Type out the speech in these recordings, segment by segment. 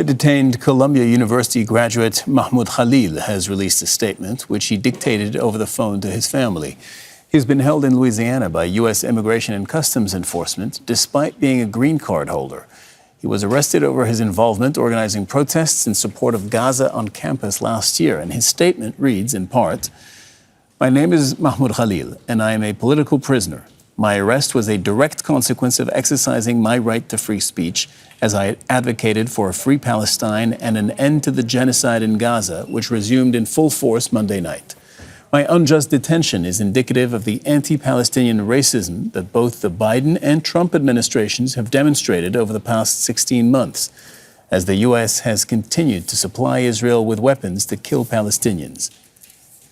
Detained Columbia University graduate Mahmoud Khalil has released a statement which he dictated over the phone to his family. He's been held in Louisiana by U.S. Immigration and Customs Enforcement despite being a green card holder. He was arrested over his involvement organizing protests in support of Gaza on campus last year, and his statement reads in part, "My name is Mahmoud Khalil, and I am a political prisoner. My arrest was a direct consequence of exercising my right to free speech as I advocated for a free Palestine and an end to the genocide in Gaza, which resumed in full force Monday night. My unjust detention is indicative of the anti-Palestinian racism that both the Biden and Trump administrations have demonstrated over the past 16 months, as the U.S. has continued to supply Israel with weapons to kill Palestinians.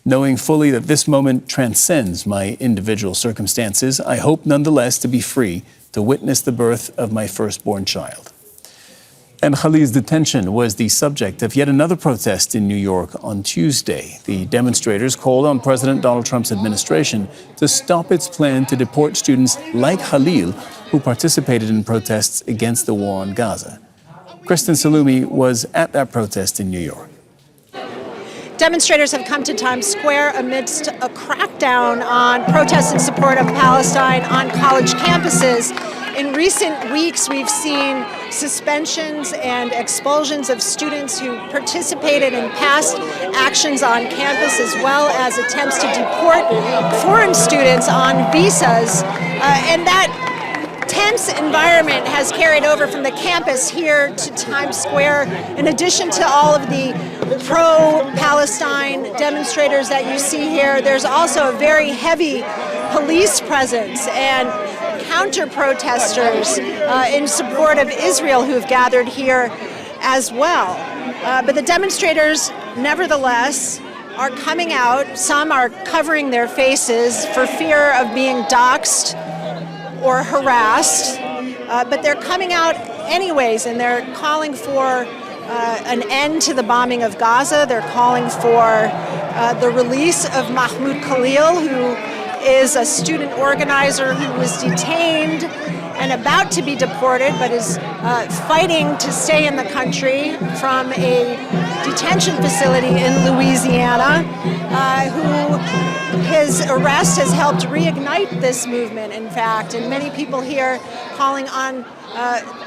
Knowing fully that this moment transcends my individual circumstances, I hope nonetheless to be free to witness the birth of my firstborn child." And Khalil's detention was the subject of yet another protest in New York on Tuesday. The demonstrators called on President Donald Trump's administration to stop its plan to deport students like Khalil who participated in protests against the war on Gaza. Kristen Saloomey was at that protest in New York. Demonstrators have come to Times Square amidst a crackdown on protests in support of Palestine on college campuses. In recent weeks, we've seen suspensions and expulsions of students who participated in past actions on campus, as well as attempts to deport foreign students on visas. And that tense environment has carried over from the campus here to Times Square. In addition to all of the pro-Palestine demonstrators that you see here, there's also a very heavy police presence and counter-protesters in support of Israel who've gathered here as well. But the demonstrators, nevertheless, are coming out. Some are covering their faces for fear of being doxxed or harassed, but they're coming out anyways, and they're calling for an end to the bombing of Gaza. They're calling for the release of Mahmoud Khalil, who is a student organizer who was detained and about to be deported, but is fighting to stay in the country from a detention facility in Louisiana, who his arrest has helped reignite this movement, in fact, and many people here calling on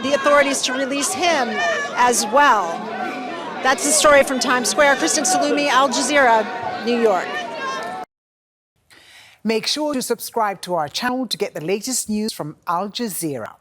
the authorities to release him as well. That's the story from Times Square. Kristen, Saloomey, Al Jazeera, New York. Make sure to subscribe to our channel to get the latest news from Al Jazeera.